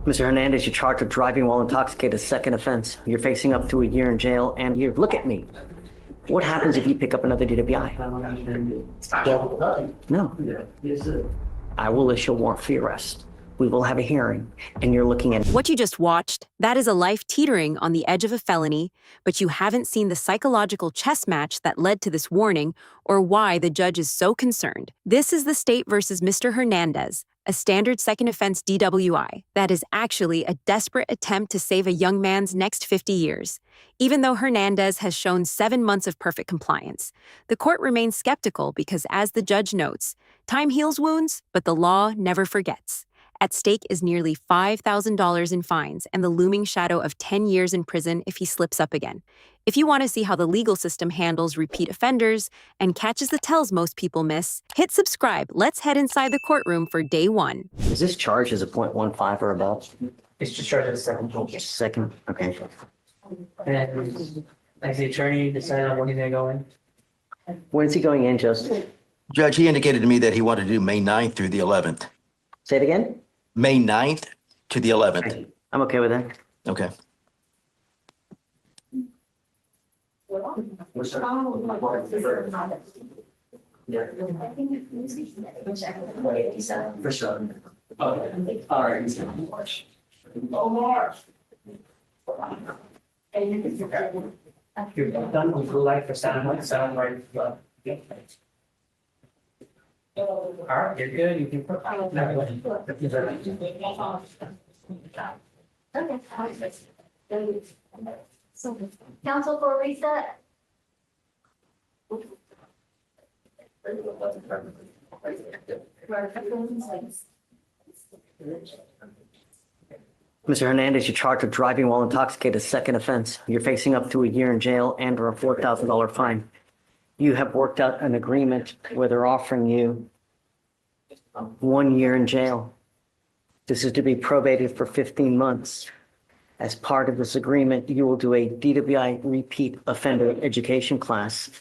Mr. Hernandez, you're charged with driving while intoxicated, second offense. You're facing up to a year in jail and you look at me. What happens if you pick up another DWI? No. I will issue a warrant for your arrest. We will have a hearing, and you're looking at... What you just watched, that is a life teetering on the edge of a felony, but you haven't seen the psychological chess match that led to this warning or why the judge is so concerned. This is the state versus Mr. Hernandez, a standard second offense DWI that is actually a desperate attempt to save a young man's next 50 years. Even though Hernandez has shown 7 months of perfect compliance, the court remains skeptical because, as the judge notes, time heals wounds, but the law never forgets. At stake is nearly $5,000 in fines and the looming shadow of 10 years in prison if he slips up again. If you want to see how the legal system handles repeat offenders and catches the tells most people miss, hit subscribe. Let's head inside the courtroom for day 1. Is this charged as a .15 or above? It's just charged as a second. Second, okay. And as the attorney decided on when he's gonna go in. When is he going in, Justin? Judge, he indicated to me that he wanted to do May 9th through the 11th. Say it again? May 9th to the 11th. I'm okay with that. Okay. For sure. Okay. All right. You're done with blue light for sound right. All right, you're good. You can. So, counsel for reset. Mr. Hernandez, you're charged with driving while intoxicated, second offense. You're facing up to a year in jail and or a $4,000 fine. You have worked out an agreement where they're offering you 1 year in jail. This is to be probated for 15 months. As part of this agreement, you will do a DWI repeat offender education class.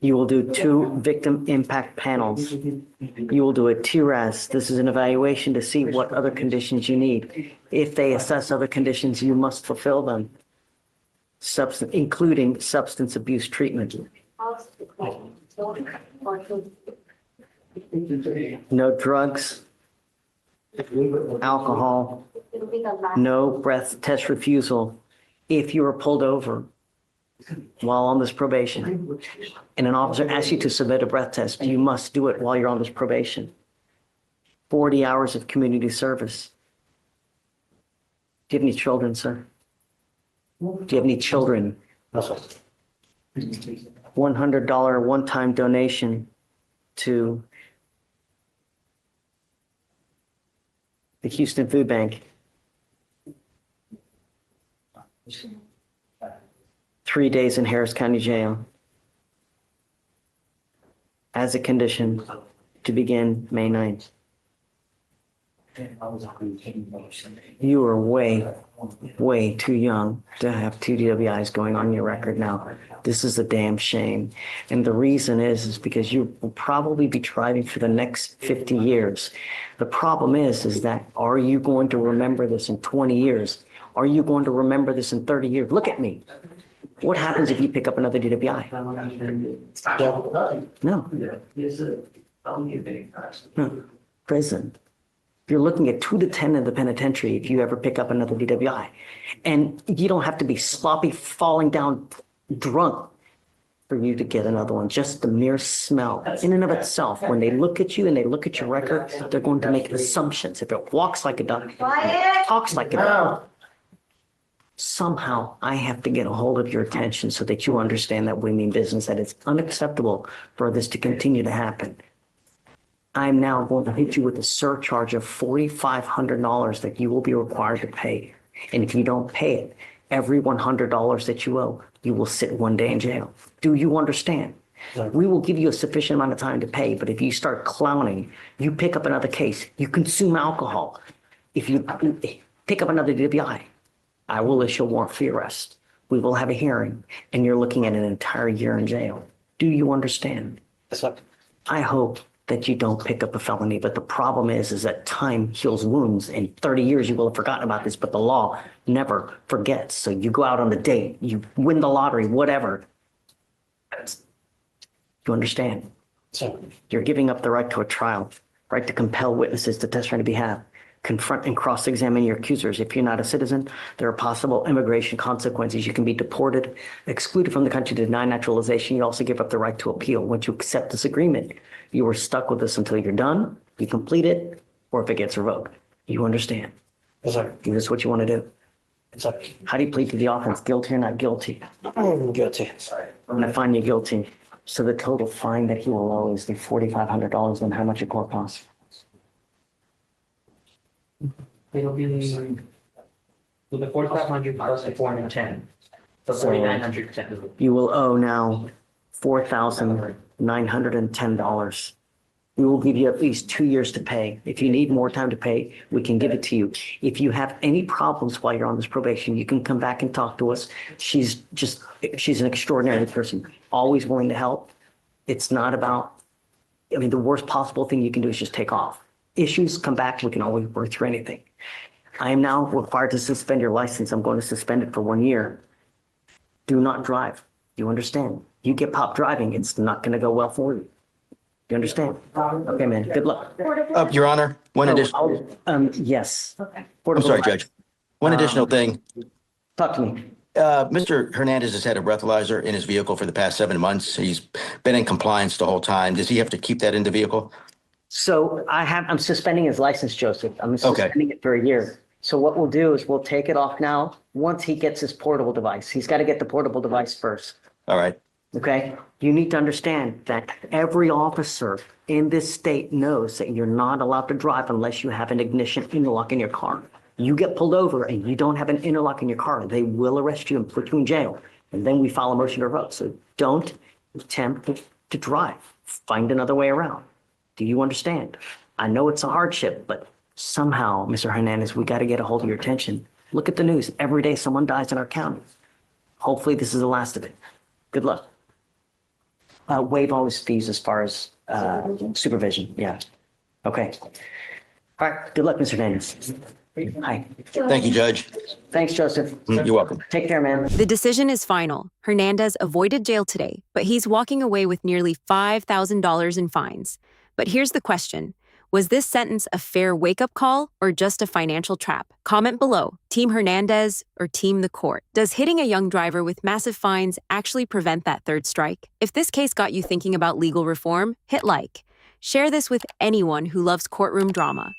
You will do 2 victim impact panels. You will do a TRAS. This is an evaluation to see what other conditions you need. If they assess other conditions, you must fulfill them, including substance abuse treatment. No drugs, alcohol, no breath test refusal. If you are pulled over while on this probation and an officer asks you to submit a breath test, you must do it while you're on this probation. 40 hours of community service. Do you have any children, sir? Do you have any children? $100 one-time donation to the Houston Food Bank. 3 days in Harris County Jail as a condition to begin May 9th. You are way too young to have 2 DWIs going on your record now. This is a damn shame. And the reason is because you will probably be driving for the next 50 years. The problem is that are you going to remember this in 20 years? Are you going to remember this in 30 years? Look at me. What happens if you pick up another DWI? No. No. Prison. You're looking at 2 to 10 in the penitentiary if you ever pick up another DWI. And you don't have to be sloppy, falling down drunk for you to get another one. Just the mere smell in and of itself. When they look at you and they look at your record, they're going to make assumptions. If it walks like a duck, talks like a duck. Somehow I have to get a hold of your attention so that you understand that we mean business, that it's unacceptable for this to continue to happen. I'm now going to hit you with a surcharge of $4,500 that you will be required to pay. And if you don't pay it, every $100 that you owe, you will sit 1 day in jail. Do you understand? We will give you a sufficient amount of time to pay, but if you start clowning, you pick up another case, you consume alcohol. If you pick up another DWI, I will issue a warrant for your arrest. We will have a hearing, and you're looking at an entire year in jail. Do you understand? Yes, sir. I hope that you don't pick up a felony, but the problem is that time heals wounds. In 30 years, you will have forgotten about this, but the law never forgets. So you go out on a date, you win the lottery, whatever. You understand? So, You're giving up the right to a trial, right to compel witnesses to testify on your behalf, confront and cross-examine your accusers. If you're not a citizen, there are possible immigration consequences. You can be deported, excluded from the country, denied naturalization. You also give up the right to appeal. Once you accept this agreement, you are stuck with this until you're done, you complete it, or if it gets revoked. You understand? yes, sir. Is this what you want to do? Yes, sir. How do you plead to the offense? Guilty or not guilty? I'm guilty. Sorry. I'm going to find you guilty. So the total fine that he will owe is the $4,500, and how much a court costs? It'll be the 4,500 plus the 410. So 4,910. You will owe now $4,910. We will give you at least 2 years to pay. If you need more time to pay, we can give it to you. If you have any problems while you're on this probation, you can come back and talk to us. She's an extraordinary person, always willing to help. It's not about, the worst possible thing you can do is just take off. Issues come back, we can always work through anything. I am now required to suspend your license. I'm going to suspend it for 1 year. Do not drive. You understand? You get popped driving, it's not going to go well for you. You understand? Okay, man. Good luck. Your Honor, one additional, Yes. Okay. I'm sorry, Judge. One additional thing. Talk to me. Mr. Hernandez has had a breathalyzer in his vehicle for the past 7 months. He's been in compliance the whole time. Does he have to keep that in the vehicle? So I'm suspending his license, Joseph. I'm suspending it for a year. So what we'll do is we'll take it off now once he gets his portable device. He's got to get the portable device first. All right. Okay? You need to understand that every officer in this state knows that you're not allowed to drive unless you have an ignition interlock in your car. You get pulled over and you don't have an interlock in your car, they will arrest you and put you in jail. And then we file a motion to revoke. So don't attempt to drive. Find another way around. Do you understand? I know it's a hardship, but somehow, Mr. Hernandez, we got to get a hold of your attention. Look at the news. Every day someone dies in our county. Hopefully this is the last of it. Good luck. Waive all his fees as far as supervision. Yeah. Okay. All right. Good luck, Mr. Hernandez. Hi. Thank you, Judge. Thanks, Joseph. You're welcome. Take care, man. The decision is final. Hernandez avoided jail today, but he's walking away with nearly $5,000 in fines. But here's the question. Was this sentence a fair wake-up call or just a financial trap? Comment below. Team Hernandez or Team the Court? Does hitting a young driver with massive fines actually prevent that third strike? If this case got you thinking about legal reform, hit like. Share this with anyone who loves courtroom drama.